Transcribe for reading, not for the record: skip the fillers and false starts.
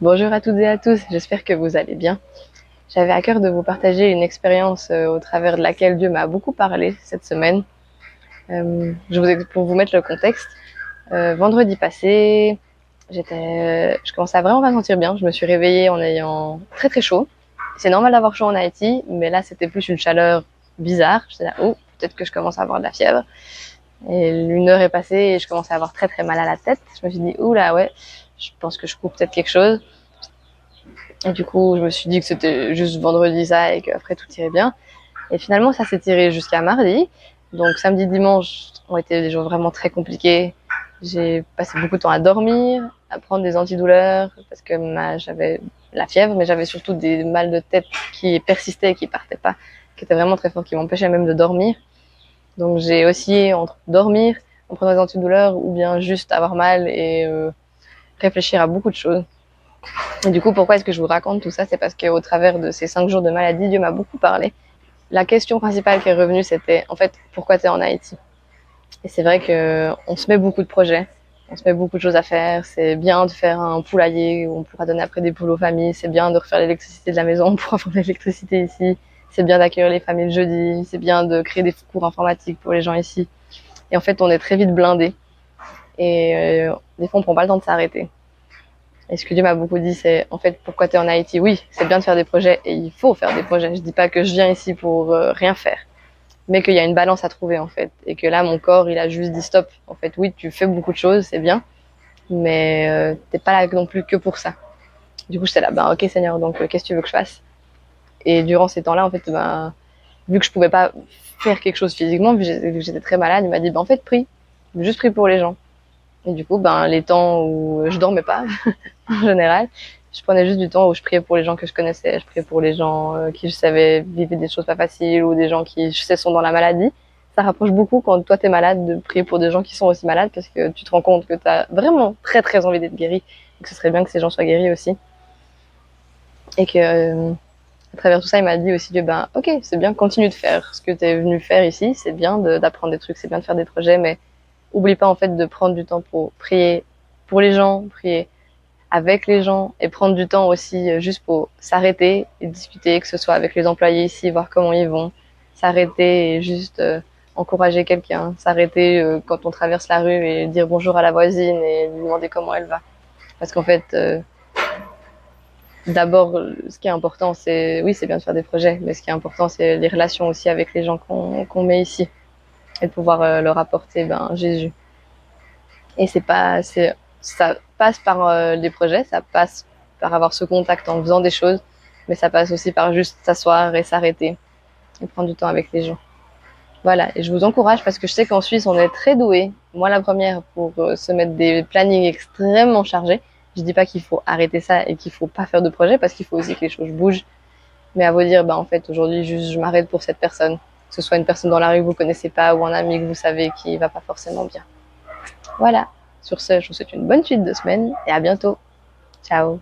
Bonjour à toutes et à tous, j'espère que vous allez bien. J'avais à cœur de vous partager une expérience au travers de laquelle Dieu m'a beaucoup parlé cette semaine. Pour vous mettre le contexte, vendredi passé, je commençais à vraiment pas me sentir bien. Je me suis réveillée en ayant très très chaud. C'est normal d'avoir chaud en Haïti, mais là c'était plus une chaleur bizarre. J'étais là, oh, peut-être que je commence à avoir de la fièvre. Et une heure est passée et je commençais à avoir très très mal à la tête. Je me suis dit, ouh là ouais, je pense que je cours peut-être quelque chose. Et du coup, je me suis dit que c'était juste vendredi ça et qu'après tout irait bien. Et finalement, ça s'est tiré jusqu'à mardi. Donc samedi, dimanche ont été des jours vraiment très compliqués. J'ai passé beaucoup de temps à dormir, à prendre des antidouleurs parce que j'avais la fièvre, mais j'avais surtout des mal de tête qui persistaient et qui partaient pas, qui étaient vraiment très forts, qui m'empêchaient même de dormir. Donc j'ai oscillé entre dormir en prenant des antidouleurs ou bien juste avoir mal et réfléchir à beaucoup de choses. Et du coup, pourquoi est-ce que je vous raconte tout ça? C'est parce qu'au travers de ces 5 jours de maladie, Dieu m'a beaucoup parlé. La question principale qui est revenue, c'était en fait, pourquoi tu es en Haïti? Et c'est vrai qu'on se met beaucoup de projets, on se met beaucoup de choses à faire. C'est bien de faire un poulailler où on pourra donner après des poules aux familles. C'est bien de refaire l'électricité de la maison, on pourra faire l'électricité ici. C'est bien d'accueillir les familles le jeudi. C'est bien de créer des cours informatiques pour les gens ici. Et en fait, on est très vite blindé. Et des fois, on prend pas le temps de s'arrêter. Et ce que Dieu m'a beaucoup dit, c'est en fait pourquoi tu es en Haïti. Oui, c'est bien de faire des projets et il faut faire des projets. Je dis pas que je viens ici pour rien faire, mais qu'il y a une balance à trouver en fait. Et que là, mon corps, il a juste dit stop. En fait, oui, tu fais beaucoup de choses, c'est bien, mais t'es pas là non plus que pour ça. Du coup, j'étais là, bah ok Seigneur, donc qu'est-ce que tu veux que je fasse? Et durant ces temps-là, en fait, bah, vu que je pouvais pas faire quelque chose physiquement, vu que j'étais très malade, il m'a dit, bah en fait, prie, juste prie pour les gens. Et du coup, ben les temps où je dormais pas, en général. Je prenais juste du temps où je priais pour les gens que je connaissais, je priais pour les gens qui je savais vivaient des choses pas faciles ou des gens qui je sais sont dans la maladie. Ça rapproche beaucoup quand toi t'es malade de prier pour des gens qui sont aussi malades parce que tu te rends compte que t'as vraiment très très envie d'être guéri et que ce serait bien que ces gens soient guéris aussi. Et que à travers tout ça, il m'a dit aussi que ben ok, c'est bien, continue de faire ce que t'es venu faire ici, c'est bien d'apprendre des trucs, c'est bien de faire des projets, mais oublie pas en fait de prendre du temps pour prier pour les gens, prier avec les gens et prendre du temps aussi juste pour s'arrêter et discuter, que ce soit avec les employés ici, voir comment ils vont, s'arrêter et juste encourager quelqu'un, s'arrêter quand on traverse la rue et dire bonjour à la voisine et lui demander comment elle va. Parce qu'en fait, d'abord, ce qui est important, c'est, oui, c'est bien de faire des projets, mais ce qui est important, c'est les relations aussi avec les gens qu'on met ici et de pouvoir leur apporter ben, Jésus. Et ça passe par les projets, ça passe par avoir ce contact en faisant des choses, mais ça passe aussi par juste s'asseoir et s'arrêter et prendre du temps avec les gens. Voilà, et je vous encourage parce que je sais qu'en Suisse, on est très doué, moi la première, pour se mettre des plannings extrêmement chargés. Je dis pas qu'il faut arrêter ça et qu'il faut pas faire de projet parce qu'il faut aussi que les choses bougent, mais à vous dire, bah en fait, aujourd'hui, juste je m'arrête pour cette personne, que ce soit une personne dans la rue que vous connaissez pas ou un ami que vous savez qui va pas forcément bien. Voilà. Sur ce, je vous souhaite une bonne suite de semaine et à bientôt. Ciao.